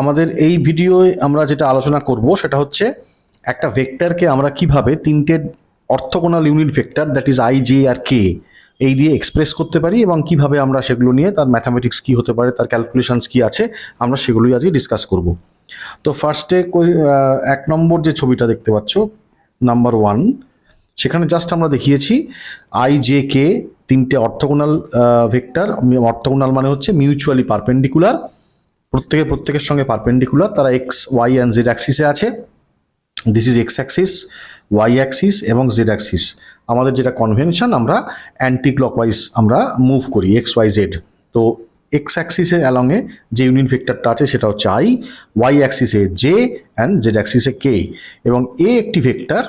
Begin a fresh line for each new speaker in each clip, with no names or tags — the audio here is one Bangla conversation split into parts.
আমাদের এই ভিডিওয় আমরা যেটা আলোচনা করব সেটা হচ্ছে একটা ভেক্টরকে আমরা কিভাবে তিনটে orthogonal unit vector that is I J আর কে এই দিয়ে এক্সপ্রেস করতে পারি এবং কিভাবে আমরা সেগুলো নিয়ে তার ম্যাথামেটিক্স কি হতে পারে, তার ক্যালকুলেশনস কি আছে, আমরা সেগুলোই আজকে ডিসকাস করব। তো ফার্স্টে এক নম্বর যে ছবিটা দেখতে পাচ্ছ, নাম্বার 1, সেখানে জাস্ট আমরা দেখিয়েছি আই জে কে তিনটে অর্থোগোনাল ভেক্টর। অর্থোগোনাল মানে হচ্ছে মিউচুয়ালি পারপেন্ডিকুলার, প্রত্যেকের সঙ্গে পারপেন্ডিকুলার, তারা এক্স ওয়াই অ্যান্ড জেড অ্যাক্সিসে আছে। This is X axis, Y axis এবং জেড অ্যাক্সিস। আমাদের যেটা কনভেনশন, আমরা অ্যান্টি ক্লকওয়াইজ আমরা মুভ করি এক্স ওয়াই জেড। তো এক্স অ্যাক্সিসে অ্যালংয়ে যে ইউনিট ভেক্টরটা আছে সেটা হচ্ছে আই, ওয়াই অ্যাক্সিসে জে অ্যান্ড জেড অ্যাক্সিসে কে, এবং এ একটি ভেক্টর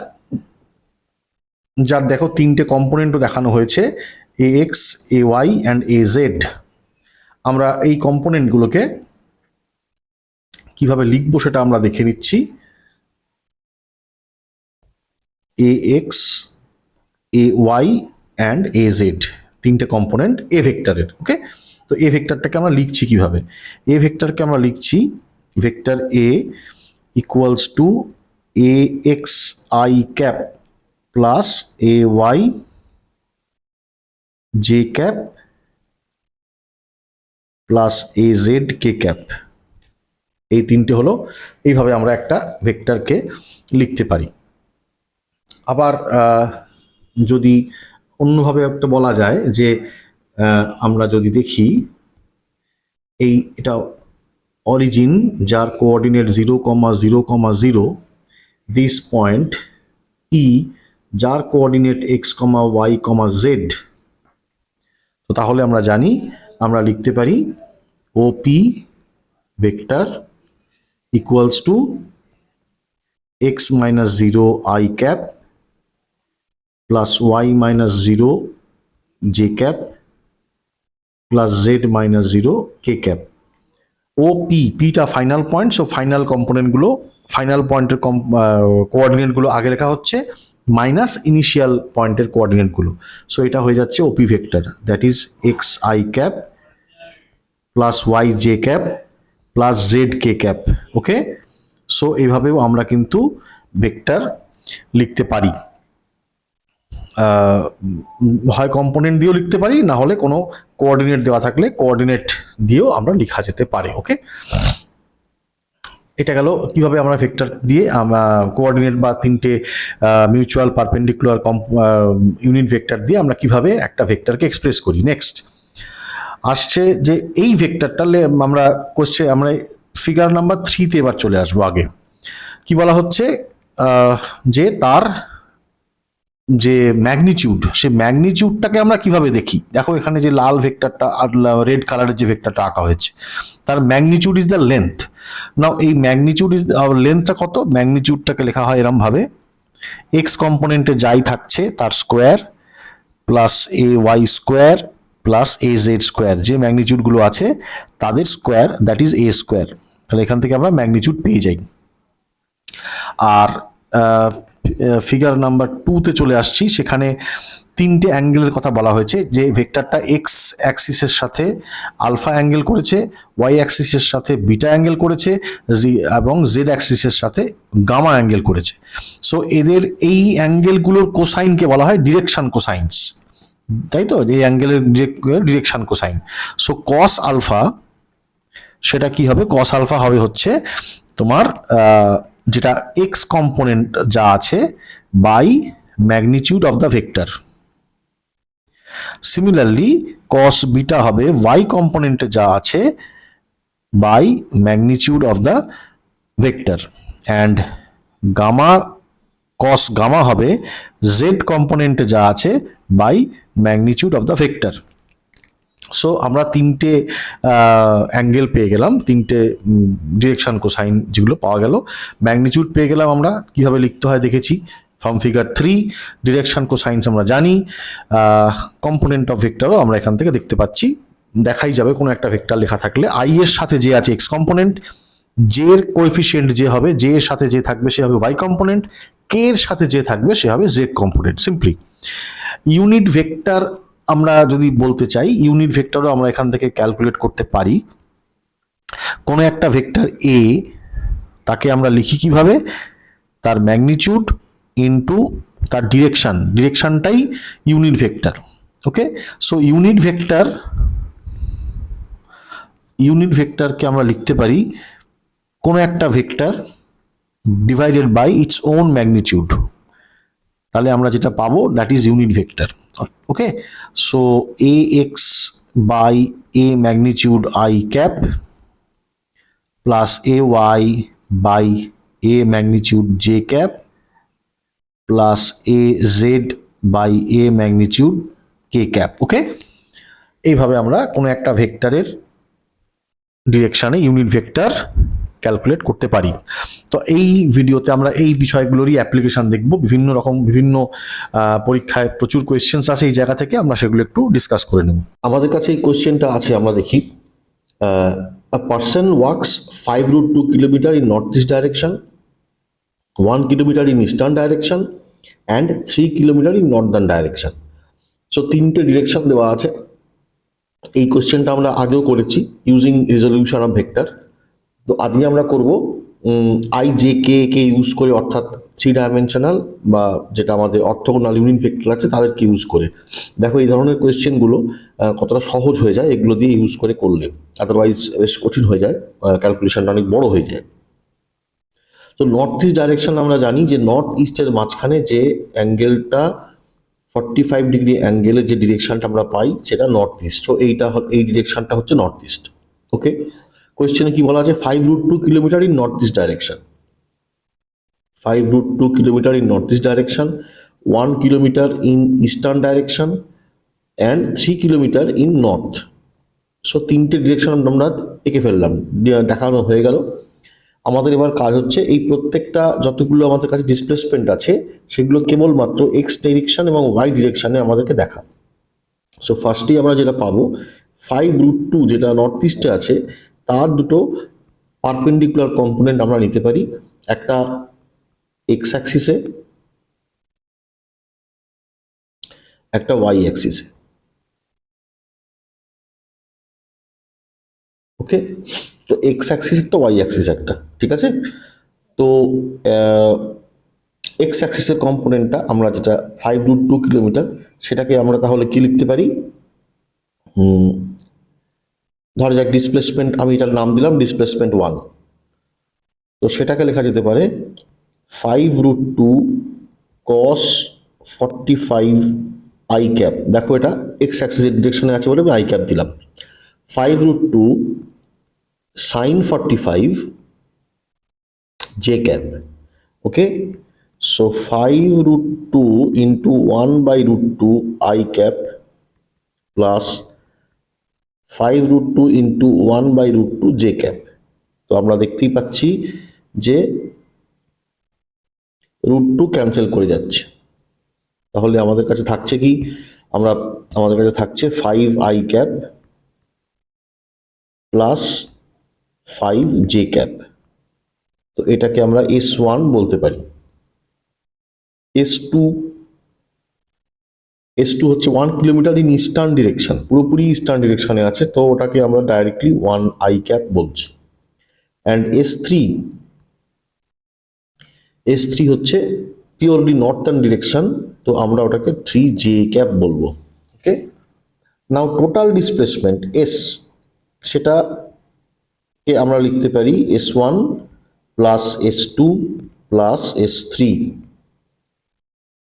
যার দেখো তিনটে কম্পোনেন্টও দেখানো হয়েছে, A X, A Y and A Z. আমরা এই কম্পোনেন্টগুলোকে কিভাবে লিখবো সেটা আমরা দেখে নিচ্ছি। A X, A Y and A Z, তিনটে কম্পোনেন্ট এ ভেক্টরের। ওকে, তো এ ভেক্টরটাকে আমরা লিখছি কিভাবে? এ ভেক্টরকে আমরা লিখছি vector A equals to A x I cap plus A y J cap plus A z K cap. এই তিনটে হলো, এইভাবে আমরা একটা ভেক্টরকে লিখতে পারি। আবার যদি অন্যভাবে একটা বলা যায় যে আমরা যদি দেখি এটা অরিজিন যার কোঅর্ডিনেট 0,0,0, দিস পয়েন্ট পি যার কোঅর্ডিনেট এক্স, ওয়াই, জেড। তো তাহলে আমরা জানি, আমরা লিখতে পারি OP vector equals to X minus 0 I cap plus Y minus 0 J cap plus Z minus 0 K cap. O পিটা ফাইনাল পয়েন্ট, সো ফাইনাল কম্পোনেন্টগুলো, ফাইনাল পয়েন্টের কোঅর্ডিনেটগুলো আগে লেখা হচ্ছে মাইনাস ইনিশিয়াল পয়েন্টের কোঅর্ডিনেটগুলো। সো এটা হয়ে যাচ্ছে OP vector, that is X I cap plus Y J cap plus Z K cap. Okay, so এইভাবেও আমরা কিন্তু ভেক্টর লিখতে পারি। হয় কম্পোনেন্ট দিয়েও লিখতে পারি, না হলে কোনো কোঅর্ডিনেট দেওয়া থাকলে কোঅর্ডিনেট দিয়েও আমরা লেখা যেতে পারে। ওকে, এটা গেল কিভাবে আমরা ভেক্টর দিয়ে আমরা কোঅর্ডিনেট বা তিনটে মিউচুয়াল পারপেন্ডিকুলার ইউনিট ভেক্টর দিয়ে আমরা কিভাবে একটা ভেক্টরকে এক্সপ্রেস করি। নেক্সট আসছে যে এই ভেক্টরটা আমরা আমরা ফিগার নাম্বার 3-তে এবার চলে আসবো। আগে কি বলা হচ্ছে যে তার যে ম্যাগনিটিউড, সেই ম্যাগনিটিউডটাকে আমরা কিভাবে দেখি। দেখো এখানে যে লাল ভেক্টরটা আর রেড কালারের যে ভেক্টরটা আঁকা হয়েছে, তার ম্যাগনিটিউড ইজ দ্য লেন্থ। নাও এই ম্যাগনিটিউড ইজ লেন্থটা কত? ম্যাগনিটিউডটাকে লেখা হয় এরম ভাবে, এক্স কম্পোনেন্টে যাই থাকছে তার square plus A y square plus A z square, যে ম্যাগনিটিউডগুলো আছে তাদের square, that is A square. তাহলে এখান থেকে আমরা ম্যাগনিটিউড পেয়ে যাই। আর ফিগার নাম্বার 2-তে চলে আসছি, সেখানে তিনটে অ্যাঙ্গেলের কথা বলা হয়েছে। যে ভেক্টরটা এক্স অ্যাক্সিসের সাথে আলফা অ্যাঙ্গেল করেছে, ওয়াই অ্যাক্সিসের সাথে বিটা অ্যাঙ্গেল করেছে, এবং জেড অ্যাক্সিসের সাথে গামা অ্যাঙ্গেল করেছে। সো এদের এই অ্যাঙ্গেলগুলোর কোসাইনকে বলা হয় ডিরেকশন কোসাইন্স, তাই তো? এই অ্যাঙ্গেলের direction cosine. So cos alpha, সেটা কি হবে? কস আলফা হবে হচ্ছে তোমার যেটা এক্স কম্পোনেন্ট যা আছে by magnitude of the vector. Similarly cos beta হবে ওয়াই কম্পোনেন্টে যা আছে by magnitude of the vector, and gamma, cos gamma হবে জেড কম্পোনেন্টে যা আছে by magnitude of the vector. So আমরা তিনটে অ্যাঙ্গেল পেয়ে গেলাম, তিনটে ডিরেকশন কোসাইন যেগুলো পাওয়া গেল। ম্যাগনিটিউড পেয়ে গেলাম, আমরা কিভাবে লিখতে হয় দেখেছি ফ্রম ফিগার 3। ডিরেকশন কোসাইন্স আমরা জানি, কম্পোনেন্ট অফ ভেক্টরও আমরা এখান থেকে দেখতে পাচ্ছি। দেখাই যাবে কোনো একটা ভেক্টর লেখা থাকলে আই এর সাথে যে আছে এক্স কম্পোনেন্ট, জে এর কোএফিসিয়েন্ট যে হবে, জে এর সাথে যে থাকবে সে হবে ওয়াই কম্পোনেন্ট, কে এর সাথে যে থাকবে সে হবে Z component. Simply unit vector আমরা যদি বলতে চাই, ইউনিট ভেক্টরও আমরা এখান থেকে ক্যালকুলেট করতে পারি। কোনো একটা ভেক্টর এ, তাকে আমরা লিখি কিভাবে, তার ম্যাগনিটিউড ইনটু তার ডিরেকশনটাই unit vector. Okay, so unit ভেক্টরকে আমরা লিখতে পারি কোনো একটা vector divided by its own magnitude. তাহলে আমরা যেটা পাবো that is unit vector. Okay, so A X by A magnitude I cap plus A Y by A magnitude J cap plus A Z by A magnitude K cap. Okay, এইভাবে আমরা কোনো একটা ভেক্টরের ডিরেকশানে ইউনিট ভেক্টর ক্যালকুলেট করতে পারি। তো এই ভিডিওতে আমরা এই বিষয়গুলোরই অ্যাপ্লিকেশন দেখব। বিভিন্ন পরীক্ষায় প্রচুর কোয়েশ্চেন্স আছে এই জায়গা থেকে, আমরা সেগুলো একটু ডিসকাস করে নেব। আমাদের কাছে এই কোয়েশ্চেনটা আছে, আমরা দেখি। A person walks 5√2 kilometer in northeast direction, 1 kilometer in eastern direction and 3 kilometer in northern direction. So তিনটে ডিরেকশন দেওয়া আছে। এই কোয়েশ্চেনটা আমরা আগেও করেছি ইউজিং রেজলিউশন অফ ভেক্টর। তো আজকে আমরা করব আই জে কে ইউজ করে, অর্থাৎ 3 ডাইমেনশনাল বা যেটা আমাদের অর্থোগোনাল ইউনিট ভেক্টর আছে তাদেরকে ইউজ করে। দেখো এই ধরনের কোয়েশ্চেনগুলো কতটা সহজ হয়ে যায় এগুলো দিয়ে ইউজ করে করলে, আদারওয়াইজ বেশ কঠিন হয়ে যায়, ক্যালকুলেশনটা অনেক বড় হয়ে যায়। তো নর্থ ইস্ট ডাইরেকশন আমরা জানি যে নর্থ ইস্টের মাঝখানে যে অ্যাঙ্গেলটা 45 ডিগ্রি অ্যাঙ্গেলের যে ডিরেকশনটা আমরা পাই সেটা নর্থ ইস্ট। তো এই ডিরেকশনটা হচ্ছে নর্থ ইস্ট। ওকে, কোয়েশ্চেনে কি বলা আছে, 5√2 kilometre in north east direction, 5√2 kilometre in north east direction, 1 kilometre in eastern direction and 3 kilometre in north. So তিনটে ডিরেকশন আমরা এঁকে ফেললাম, দেখানো হয়ে গেল। আমাদের এবার কাজ হচ্ছে এই প্রত্যেকটা যতগুলো আমাদের কাছে ডিসপ্লেসমেন্ট আছে সেগুলো কেবলমাত্র এক্স ডিরেকশন এবং ওয়াই ডিরেকশনে আমাদেরকে দেখা। সো ফার্স্টেই আমরা যেটা পাবো, 5√2 যেটা নর্থ ইস্টে আছে তার দুটো পারপেন্ডিকুলার কম্পোনেন্ট আমরা নিতে পারি, একটা এক্স অ্যাক্সিসে, একটা ওয়াই অ্যাক্সিসে। ওকে, তো এক্স অ্যাক্সিস একটা, ওয়াই অ্যাক্সিস একটা, ঠিক আছে। তো এক্স অ্যাক্সিসের কম্পোনেন্টটা আমরা যেটা 5√2 কিলোমিটার, সেটাকে আমরা তাহলে কি লিখতে পারি, ধরা যাক ডিসপ্লেসমেন্ট, আমি এটার নাম দিলাম ডিসপ্লেসমেন্ট 1। তো সেটাকে লেখা যেতে পারে 5√2 cos 45 আই ক্যাপ। দেখো এটা এক্স অ্যাক্সিসের ডিরেকশনে আছে বলে আমি আই ক্যাপ দিলাম। 5√2 sin 45 J cap. Okay, so 5√2 into 1/√2 I cap plus 5√2 into 1/√2 J cap. তো আমরা দেখতেই পাচ্ছি যে √2 ক্যান্সেল করে যাচ্ছে, তাহলে আমাদের কাছে থাকছে কি, আমাদের কাছে থাকছে 5 i cap plus 5 J cap. তো এটাকে আমরা S1 বলতে পারি। S2 হচ্ছে 1 কিলোমিটার ইন ইস্টার্ন ডিরেকশন, পুরোপুরি ইস্টার্ন ডিরেকশনে আছে, তো ওটাকে আমরা ডাইরেক্টলি 1 আই ক্যাপ বলছি। অ্যান্ড S3 হচ্ছে পিওরলি নর্থার্ন ডিরেকশন, তো আমরা ওটাকে 3 জে ক্যাপ বলবো। ওকে, নাও টোটাল ডিসপ্লেসমেন্ট S, সেটাকে আমরা লিখতে পারি S1 plus S2 plus S3।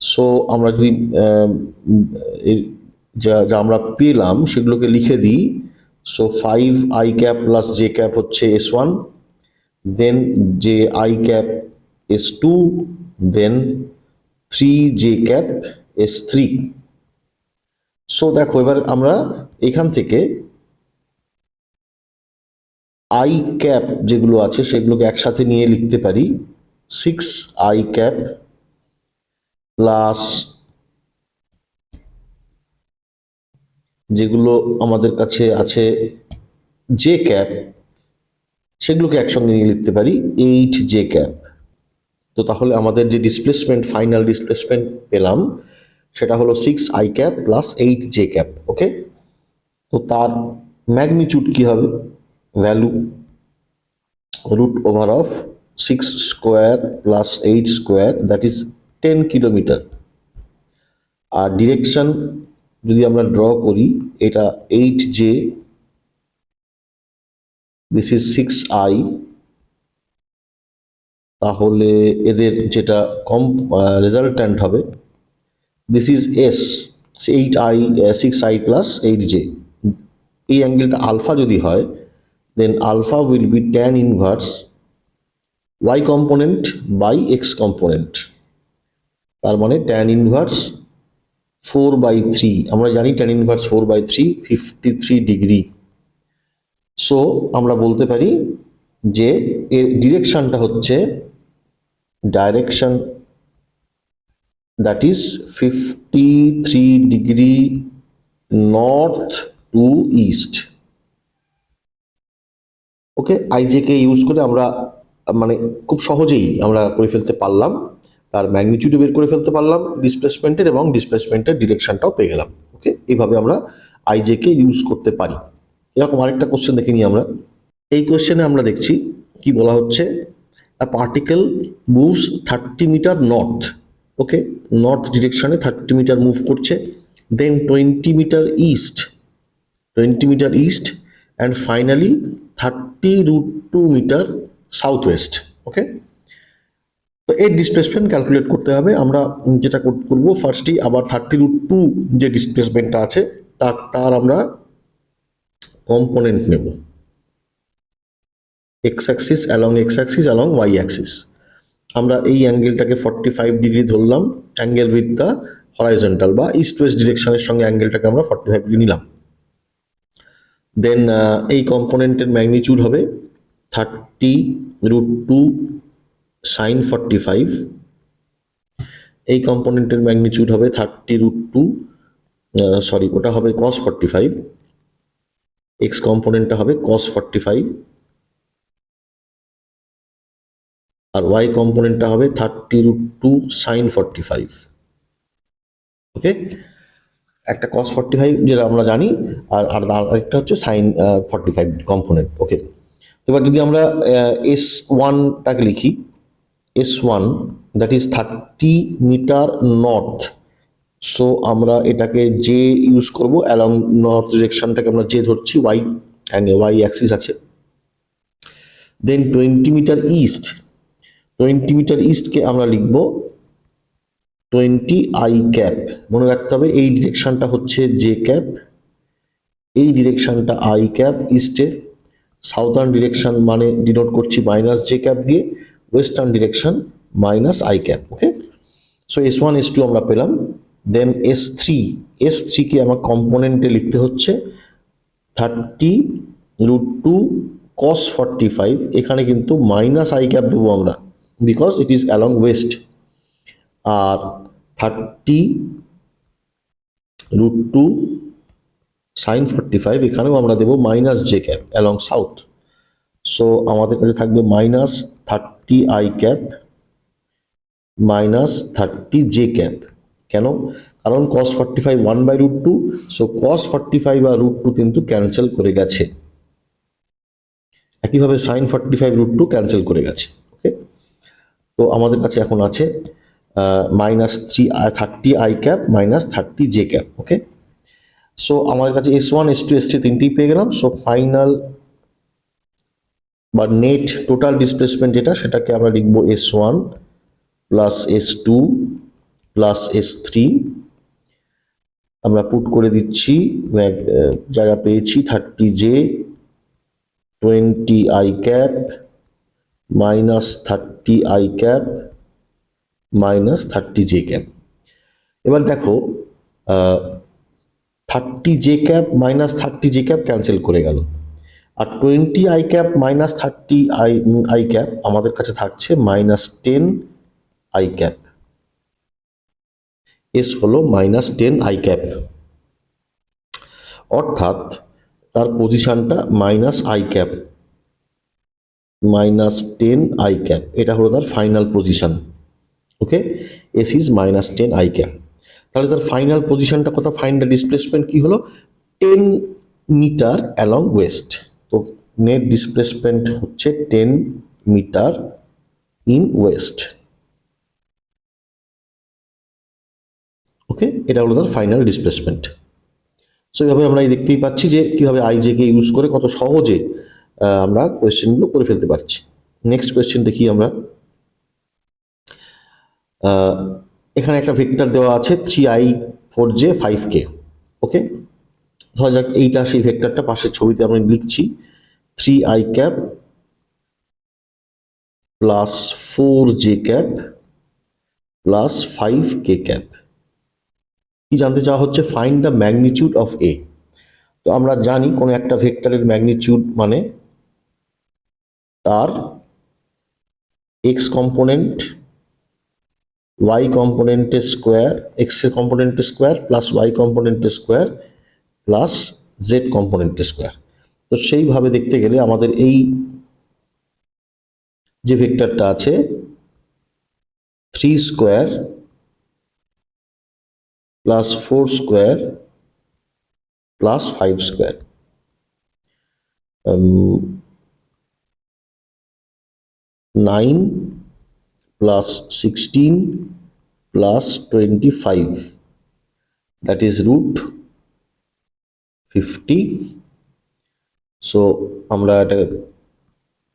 So আমরা যদি যা আমরা পেলাম সেগুলোকে লিখে দিই। So 5 i cap plus j cap হচ্ছে S1, then j i cap S2, then 3 j cap S3। So দেখো এবার আমরা এখান থেকে আই ক্যাপ যেগুলো আছে সেগুলোকে একসাথে নিয়ে লিখতে পারি 6 আই ক্যাপ প্লাস যেগুলো আমাদের কাছে আছে জে ক্যাপ, সেগুলোকে একসঙ্গে নিয়ে লিখতে পারি 8 জে ক্যাপ। তো তাহলে আমাদের যে ডিসপ্লেসমেন্ট, ফাইনাল ডিসপ্লেসমেন্ট পেলাম সেটা হলো 6 I cap plus 8 J cap. Okay, তো তার ম্যাগনিটিউড কি হবে, value
root over of 6 square plus 8 square, that is 10 kilometre. আর ডিরেকশন যদি আমরা ড্র করি, এটা 8j, দিস ইজ 6i, তাহলে এদের যেটা রেজাল্ট্যান্ট হবে, this is s, 8i 6i plus 8j। এই অ্যাঙ্গেলটা আলফা যদি হয়, then alpha will be tan inverse y component by x component, তার মানে ট্যান ইনভার্স 4/3, আমরা জানি ট্যান ইনভার্স 4/3 53 ডিগ্রি। সো আমরা বলতে পারি যে এর ডিরেকশনটা হচ্ছে direction that is 53 degree north to east. Okay, আইজেকে ইউজ করে আমরা মানে খুব সহজেই আমরা করে ফেলতে পারলাম, তার ম্যাগনিটিউড বের করে ফেলতে পারলাম ডিসপ্লেসমেন্টের, এবং ডিসপ্লেসমেন্টের ডিরেকশনটাও পেয়ে গেলাম। ওকে, এইভাবে আমরা আইজেকে ইউজ করতে পারি। এরকম আরেকটা কোশ্চেন দেখে নিই আমরা। এই কোশ্চেনে আমরা দেখছি কি বলা হচ্ছে, a particle moves 30 metre north. Okay, north ডিরেকশনে 30 মিটার মুভ করছে, then 20 metre east, 20 metre east, and finally 30√2 meter south west. Okay, তো এর ডিসপ্লেসমেন্ট ক্যালকুলেট করতে হবে। আমরা যেটা করবো, ফার্স্টই আবার 30√2 যে ডিসপ্লেসমেন্টটা আছে তার আমরা কম্পোনেন্ট নেব, x axis along x axis along y axis. আমরা এই অ্যাঙ্গেলটাকে 45 ডিগ্রি ধরলাম, অ্যাঙ্গেল উইথ দ্য হরাইজন্টাল বা ইস্ট ওয়েস্ট ডিরেকশনের সঙ্গে অ্যাঙ্গেলটাকে আমরা 45 ডিগ্রি নিলাম। দেন এই কম্পোনেন্টের ম্যাগনিটিউড হবে 30√2 সাইন 45, এই কম্পোনেন্টের ম্যাগনিটিউড হবে 30√2, সরি ওটা হবে cos 45, এক্স কম্পোনেন্টটা হবে cos 45, আর ওয়াই কম্পোনেন্টটা হবে 30√2 সাইন 45। ওকে, একটা cos 45 যেটা আমরা জানি, আর আরেকটা হচ্ছে সাইন 45 কম্পোনেন্ট। ওকে, এবার যদি আমরা S1টাকে লিখি, S1 that is 30 metre north. So আমরা এটাকে জে ইউজ করব, অ্যালং নর্থ ডিরেকশনটাকে আমরা জে ধরছি, ওয়াই অ্যাক্সিস আছে। দেন 20 মিটার ইস্ট, 20 মিটার ইস্টকে আমরা লিখব 20i ক্যাপ। মনে রাখতে হবে এই ডিরেকশনটা হচ্ছে জে ক্যাপ, এই ডিরেকশনটা আই ক্যাপ ইস্টে, সাউথার্ন ডিরেকশন মানে ডিনোট করছি মাইনাস জে ক্যাপ দিয়ে, western direction minus I cap. Okay, so S1 S2 আমরা পেলাম। দেন S3কে আমার কম্পোনেন্টে লিখতে হচ্ছে 30√2 cos 45, এখানে কিন্তু মাইনাস আই ক্যাপ দেবো আমরা, because it is along west. আর 30√2 সাইন 45, এখানেও আমরা দেবো minus j cap along south. So আমাদের কাছে থাকবে minus 30i cap minus 30j cap. কেন? কারণ cos 45 1/√2, সো cos 45 আর √2 কিন্তু ক্যান্সেল করে গেছে। একইভাবে সাইন 45√2 ক্যান্সেল করে গেছে। ওকে, তো আমাদের কাছে এখন আছে minus 30i cap minus 30j cap. Okay, so আমাদের কাছে S1 S2 S3 তিনটেই পেয়ে গেলাম। সো ফাইনাল বা নেট টোটাল ডিসপ্লেসমেন্ট যেটা, সেটাকে আমরা লিখবো S1 plus S2 plus S3। আমরা পুট করে দিচ্ছি, জায়গা পেয়েছি 30j 20i cap minus 30i cap minus 30j cap. এবার দেখো 30j cap minus 30j cap cancel করে গেল, আর 20i cap minus 30i cap আমাদের কাছে থাকছে মাইনাস 10i ক্যাপ। এস হলো মাইনাস 10i ক্যাপ, অর্থাৎ তার পজিশনটা minus I cap, minus 10i cap, এটা হলো তার final position. Okay, S is minus 10i cap. তাহলে তার ফাইনাল পজিশনটা কত? ফাইনাল ডিসপ্লেসমেন্ট কি হলো? 10 মিটার অ্যালং ওয়েস্ট। তো নেট ডিসপ্লেসমেন্ট হচ্ছে 10 মিটার ইন ওয়েস্ট। ওকে, এটা হলো তার ফাইনাল ডিসপ্লেসমেন্ট। সো এইভাবে আমরা দেখতেই পাচ্ছি যে কিভাবে আইজেকে ইউজ করে কত সহজে আমরা কোয়েশ্চেনগুলো করে ফেলতে পারছি। নেক্সট কোয়েশ্চেন দেখি আমরা। এখানে একটা ভেক্টর দেওয়া আছে 3i 4j 5k। ওকে, ধরা যাক এইটা সেই ভেক্টরটা, পাশের ছবিতে আমি লিখছি 3i cap plus 4j cap plus 5k cap. কি জানতে চাওয়া হচ্ছে? Find the magnitude of A. তো আমরা জানি কোনো একটা ভেক্টরের ম্যাগনিটিউড মানে তার এক্স কম্পোনেন্ট, ওয়াই কম্পোনেন্টের স্কোয়ার, এক্স এর কম্পোনেন্টের স্কোয়ার প্লাস ওয়াই কম্পোনেন্টের স্কোয়ার প্লাস জেড কম্পোনেন্টের স্কোয়ার। তো সেইভাবে দেখতে গেলে আমাদের এই যে ভেক্টরটা আছে 3 square plus 4 square plus 5 square, 9 plus 16 plus 25, that is root 50. So আমরা এটা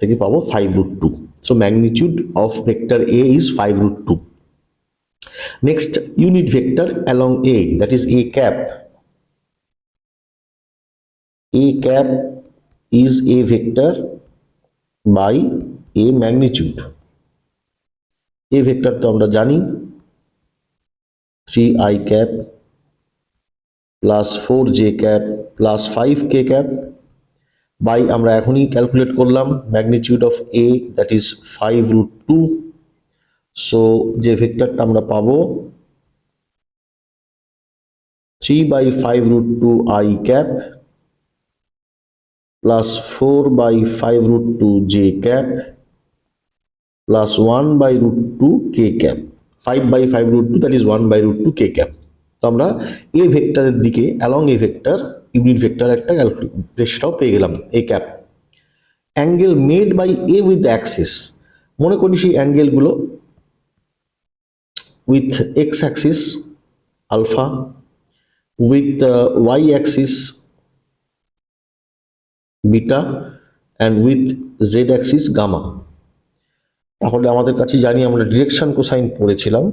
থেকে পাবো 5 root 2. So magnitude of vector A is 5 root 2. Next unit vector along A, that is A cap. A cap is a vector by A magnitude. A vector তো আমরা জানি 3i cap plus 4j cap plus 5k cap by আমরা এখনই ক্যালকুলেট করলাম magnitude of A, that is 5 root 2. So যে ভেক্টরটা আমরা পাবো 3 by 5 root 2 i cap plus 4 by 5 root 2 j cap plus 1 by root 2 k cap. 5 by 5 root 2, that is 1 by root 2 k cap. তো আমরা এ ভেক্টরের দিকে along A vector unit vector একটা ক্যালকুলেশনটাও পেয়ে গেলাম A cap. Angle made by A with axis, মনে করি সেই অ্যাঙ্গেলগুলো with x axis alpha, with y axis beta and with z axis gamma. তাহলে আমাদের কাছে জানি, আমরা ডিরেকশন কোসাইন পড়েছিলাম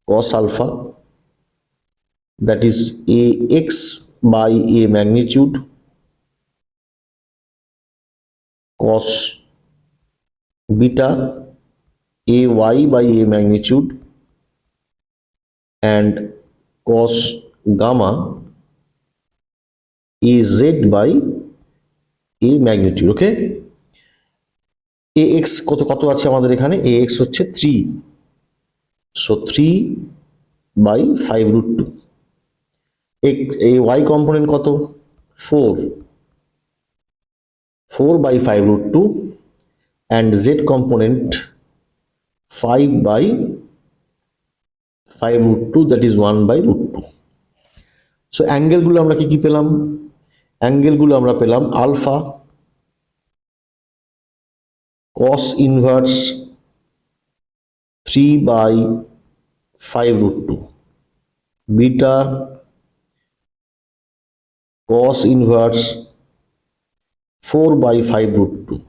cos alpha, that is ax by a magnitude, cos beta ay by a magnitude, and cos gamma az by a magnitude. Okay, ax কত কত আছে আমাদের এখানে? ax হচ্ছে 3, so 3 by 5 root 2. এই y কম্পোনেন্ট কত? 4 by 5 root 2, and z component 5 by 5 root 2, that is 1 by root 2. So অ্যাঙ্গেলগুলো আমরা কি পেলাম? অ্যাঙ্গেলগুলো আমরা পেলাম alpha cos inverse 3 by 5 root 2, beta cos inverse 4 by 5 root 2,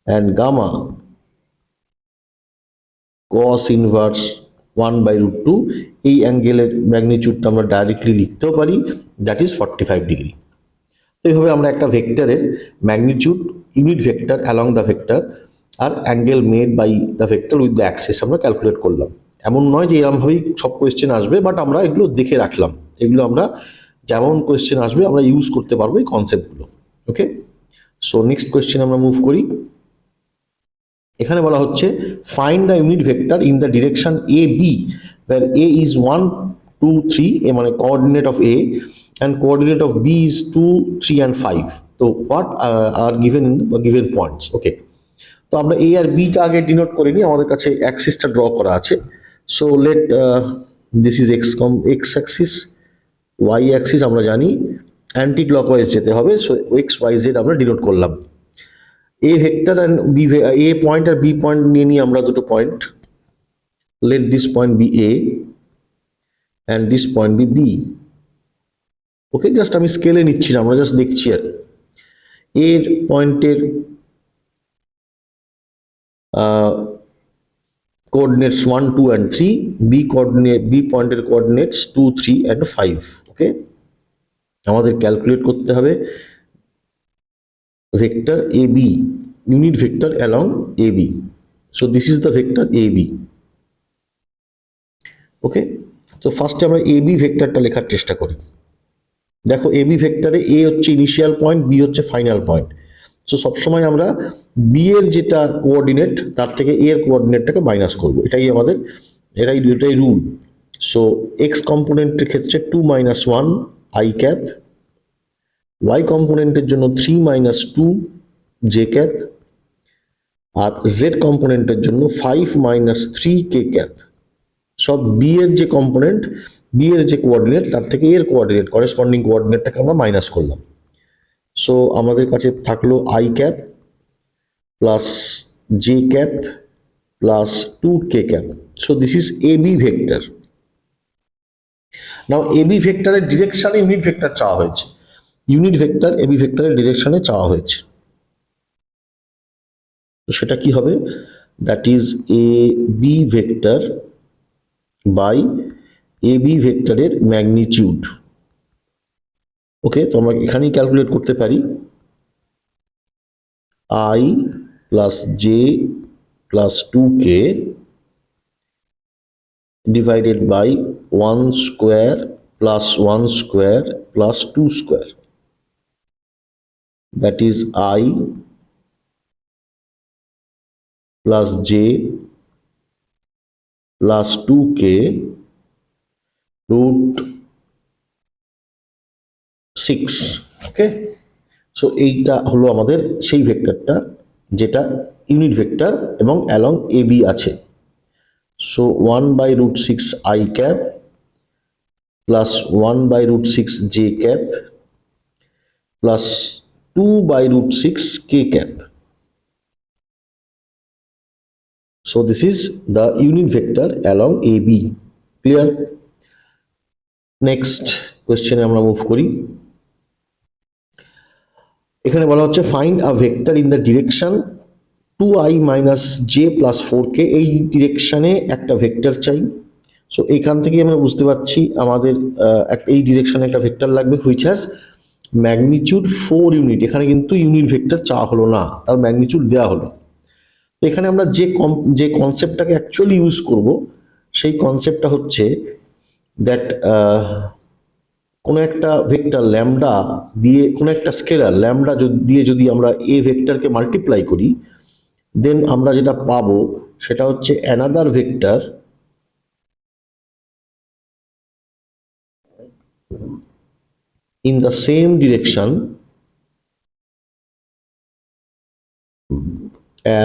and gamma cos inverse 1 by root 2. এই অ্যাঙ্গেলের ম্যাগনিটিউডটা আমরা ডাইরেক্টলি লিখতেও পারি, দ্যাট ইজ 45 ডিগ্রি। তো এইভাবে আমরা একটা ভেক্টরের magnitude, unit vector along the vector আর angle made by the vector with the axis আমরা ক্যালকুলেট করলাম। এমন নয় যে এরকমভাবেই সব কোয়েশ্চেন আসবে, বাট আমরা এগুলো দেখে রাখলাম, এগুলো আমরা যেমন কোয়েশ্চেন আসবে আমরা ইউজ করতে পারবো এই কনসেপ্টগুলো। ওকে, সো নেক্সট কোয়েশ্চেন আমরা মুভ করি। এখানে বলা হচ্ছে find the unit vector in the direction A B, where a is 1 2 3, A মানে coordinate of a, and coordinate of b is 2 3 and 5. তো what are given in the given points? ওকে, তো আমরা a আর b টা আগে ডিনোট করে নিই, আমাদের কাছে অ্যাক্সিসটা ড্র করা আছে। So let this is x axis, y axis আমরা জানি অ্যান্টি ক্লকওয়াইজ যেতে হবে, সো এক্স ওয়াই জেড আমরা ডিনোট করলাম। A vector and B, A point আর বি পয়েন্ট নিয়ে আমরা দুটো point, let this point B A and this point B B. Okay, just আমি স্কেলে নিচ্ছি না, আমরা জাস্ট দেখছি আর এর পয়েন্টের coordinates 1 2 and 3, b পয়েন্টের coordinates 2 3 and 5। ওকে, আমাদের ক্যালকুলেট করতে হবে vector ab, unit vector along ab, so this is the vector ab। ওকে, তো ফার্স্টে আমরা ab ভেক্টরটা লেখার চেষ্টা করি। দেখো ab ভেক্টরে a হচ্ছে ইনিশিয়াল পয়েন্ট, b হচ্ছে ফাইনাল পয়েন্ট। সো সবসময় আমরা বি এর যেটা কোঅর্ডিনেট তার থেকে এ এর কোঅর্ডিনেটটাকে মাইনাস করব, এটাই রুল। সো এক্স কম্পোনেন্টের ক্ষেত্রে 2 - 1 আই ক্যাপ, ওয়াই কম্পোনেন্টের জন্য 3 - 2 জে ক্যাপ, আর জেড কম্পোনেন্টের জন্য 5 - 3 কে ক্যাপ। সব বি এর যে কম্পোনেন্ট, বি এর যে কোঅর্ডিনেট তার থেকে এর কোঅর্ডিনেট, করেসপন্ডিং কোঅর্ডিনেটটাকে আমরা মাইনাস করলাম। সো আমাদের কাছে থাকলো I cap plus j cap plus 2k cap. So this is AB vector. Now AB vector এর ডিরেকশনে ইউনিট ভেক্টর চাওয়া হয়েছে, ইউনিট ভেক্টর AB ভেক্টরের ডিরেকশনে চাওয়া হয়েছে। তো সেটা কি হবে? That is AB vector by AB ভেক্টরের ম্যাগনিটিউড। ওকে, তো আমরা এখানেই ক্যালকুলেট করতে পারি I plus J plus 2k divided by 1 square plus 1 square plus 2 square, that is I plus J plus 2k root 6। Okay, so এইটা হলো আমাদের সেই ভেক্টরটা যেটা ইউনিট ভেক্টর এবং অ্যালং AB আছে। So 1 by root 6 I cap plus 1 by root 6 j cap plus 2 by root 6 k cap. So this is the unit vector along AB. Clear? Next question আমরা মুভ করি। এখানে বলা হচ্ছে find a vector in the direction 2i - j plus 4k। এই ডিরেকশনে একটা ভেক্টর চাই। সো এখান থেকে আমরা বুঝতে পারছি আমাদের এই ডিরেকশনে একটা ভেক্টর লাগবে হুইচ হ্যাজ ম্যাগনিটিউড 4 ইউনিট। এখানে কিন্তু ইউনিট ভেক্টর চাওয়া হলো না, তার ম্যাগনিটিউড দেওয়া হলো। তো এখানে আমরা যে কনসেপ্টটাকে অ্যাকচুয়ালি ইউজ করব সেই কনসেপ্টটা হচ্ছে দ্যাট কোনো একটা ভেক্টর ল্যামডা দিয়ে, কোনো একটা স্কেলার ল্যামডা দিয়ে যদি আমরা এ ভেক্টরকে মাল্টিপ্লাই করি, দেন আমরা যেটা পাবো সেটা হচ্ছে another vector in the same direction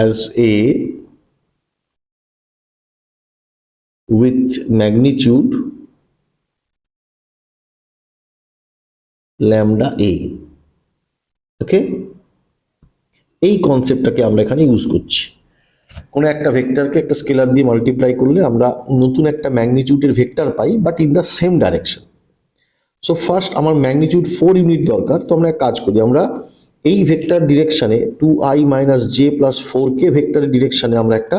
as A with magnitude lambda A। ওকে, এই কনসেপ্টটাকে আমরা এখানে ইউজ করছি। কোনো একটা ভেক্টরকে একটা স্কেলার দিয়ে মাল্টিপ্লাই করলে আমরা নতুন একটা ম্যাগনিটিউডের ভেক্টর পাই, but in the same direction. So first আমার ম্যাগনিটিউড 4 ইউনিট দরকার। তো আমরা এক কাজ করি, আমরা এই vector ডিরেকশনে 2i - j plus 4k ভেক্টরের ডিরেকশনে আমরা একটা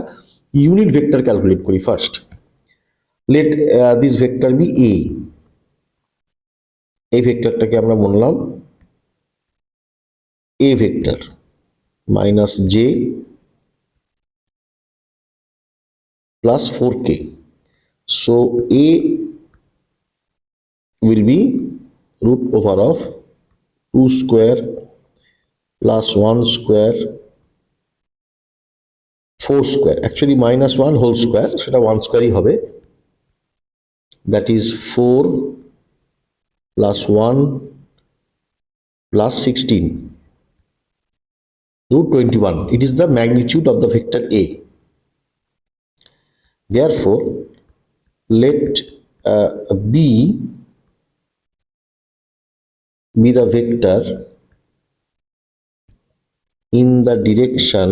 ইউনিট ভেক্টর ক্যালকুলেট করি first. Let this vector be A. এই ভেক্টরটাকে আমরা বললাম A vector minus j plus 4k। So A will be root over of 2 square plus 1 square 4 square, actually minus 1 whole square, সেটা 1 square ই হবে, that is 4 plus 1 plus 16 root 21. It is the magnitude of the vector A. Therefore let B be the vector in the direction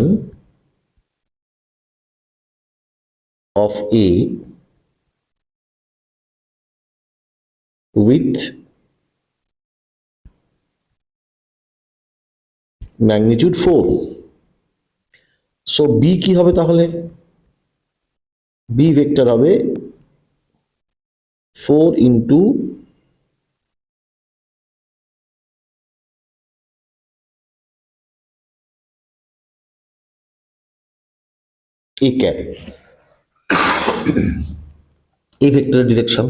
of A with magnitude 4. So B কি হবে তাহলে? B ভেক্টর হবে 4 into A cap. A ভেক্টরের ডিরেকশন।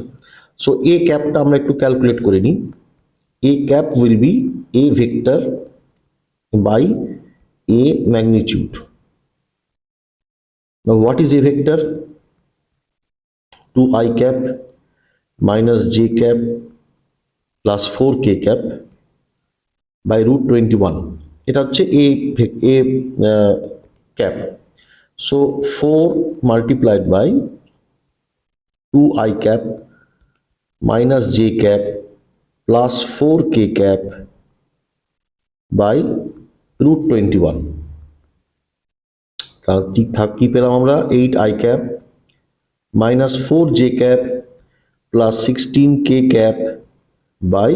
সো A ক্যাপটা আমরা একটু ক্যালকুলেট করে নিই। A cap will be A vector by A magnitude. Now what is A vector? 2I cap minus J cap plus 4K cap by root 21. এটা হচ্ছে A cap. So 4 multiplied by 2I cap minus J cap plus 4K cap by root 21. তাহলে কি পেলাম আমরা? 8I cap minus 4J cap plus 16K cap by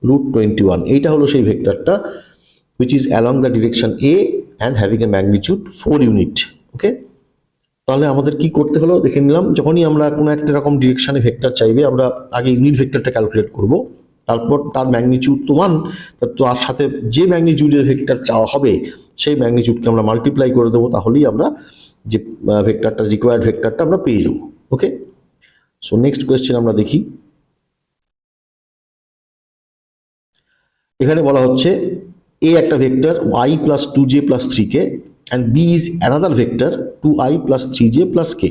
root 21. এইটা হলো সেই ভেক্টরটা which is along the direction A and having a magnitude 4 unit. ওকে, তাহলে আমাদের কি করতে হলো দেখে নিলাম। যখনই আমরা কোনো একটা রকম ডিরেকশনে ভেক্টর চাইবে, আমরা আগে ইউনিট ভেক্টরটা ক্যালকুলেট করব, তারপর তার ম্যাগনিটিউড তো 1, তার সাথে যে ম্যাগনিটিউডের ভেক্টর চাওয়া হবে সেই ম্যাগনিটিউডকে আমরা মাল্টিপ্লাই করে দেবো, তাহলেই আমরা যে ভেক্টরটা রিকোয়ার্ড ভেক্টরটা আমরা পেয়ে যাব। ওকে, সো নেক্সট কোয়েশ্চেন আমরা দেখি। এখানে বলা হচ্ছে A একটা vector I plus 2j plus 3k and B is another vector 2I plus 3j plus k.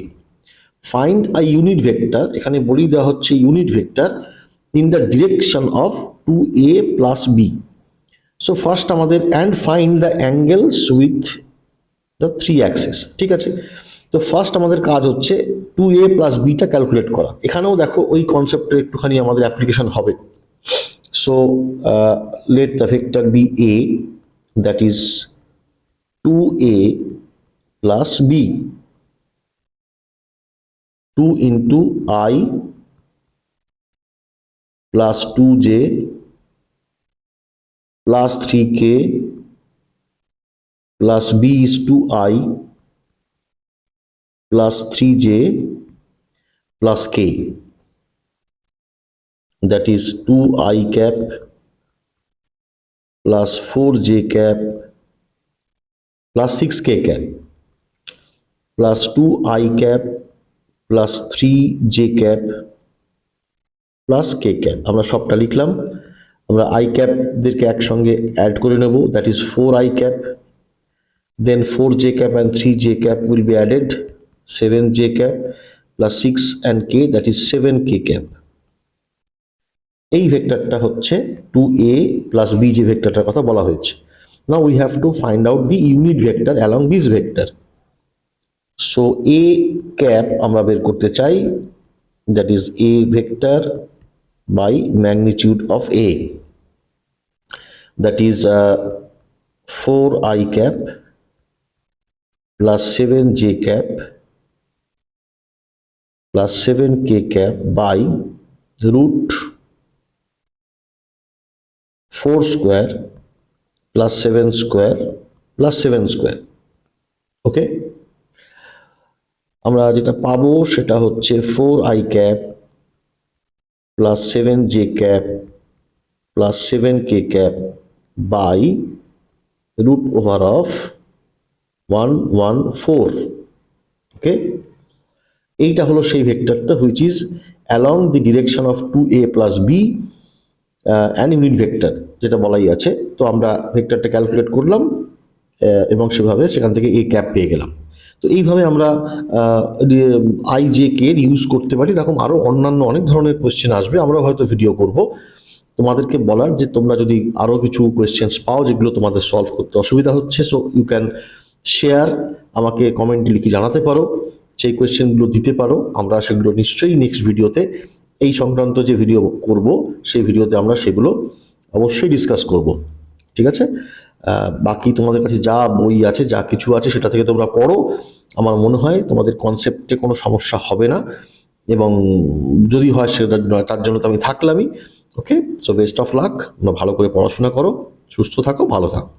Find a unit vector, এখানে বলি দেওয়া হচ্ছে unit vector in the direction of 2A plus B. So first আমাদের and find the angles with the 3 axes. ঠিক আছে, তো ফার্স্ট আমাদের কাজ হচ্ছে 2A plus B টা ক্যালকুলেট করা। এখানেও দেখো ওই কনসেপ্টের একটুখানি আমাদের অ্যাপ্লিকেশন হবে। So let the vector be A, that is 2A plus B, 2 into I plus 2J plus 3K plus B is 2I plus 3J plus K, that is 2I cap plus 4J cap plus 6K cap plus 2I cap plus 3J cap plus K cap. আমরা সবটা লিখলাম। আমরা I cap দেরকে একসঙ্গে অ্যাড করে নেব, that is 4I cap, then 4J cap and 3J cap will be added, 7J cap plus 6 and K, that is 7K cap. এই ভেক্টরটা হচ্ছে 2A plus B যে ভেক্টরটার কথা বলা হয়েছে। Now we have to find out the unit vector along this vector. So A cap আমরা বের করতে চাই, that is A vector by magnitude of A, that is 4I cap plus 7J cap plus 7K cap by root 4 square plus 7 square plus 7 square. ওকে, আমরা যেটা পাবো সেটা হচ্ছে 4I cap plus 7J cap plus 7K cap by root over of 114. ওকে, এইটা হলো সেই ভেক্টরটা which is along the direction of 2A plus B and unit vector, যেটা বলাই আছে। তো আমরা ভেক্টরটা ক্যালকুলেট করলাম এবং সেভাবে সেখান থেকে A cap পেয়ে গেলাম। তো এইভাবে আমরা IJK ইউজ করতে পারি। এরকম আরও অন্যান্য অনেক ধরনের কোয়েশ্চেন আসবে, আমরা হয়তো ভিডিও করব। তোমাদেরকে বলার যে তোমরা যদি আরও কিছু কোয়েশ্চেন্স পাও যেগুলো তোমাদের সলভ করতে অসুবিধা হচ্ছে, সো ইউ ক্যান শেয়ার, আমাকে কমেন্টে লিখে জানাতে পারো, সেই কোয়েশ্চেনগুলো দিতে পারো। আমরা সেগুলো নিশ্চয়ই নেক্সট ভিডিওতে এই সংক্রান্ত যে ভিডিও করব সেই ভিডিওতে আমরা সেগুলো অবশ্যই ডিসকাস করব, ঠিক আছে? বাকি তোমাদের কাছে যা বই আছে, যা কিছু আছে, সেটা থেকে তোমরা পড়ো। আমার মনে হয় তোমাদের কনসেপ্টে কোনো সমস্যা হবে না, এবং যদি হয় সেটা তার জন্য তো আমি থাকলামই। ওকে, সো বেস্ট অফ লাক, তোমরা ভালো করে পড়াশোনা করো, সুস্থ থাকো, ভালো থাকো।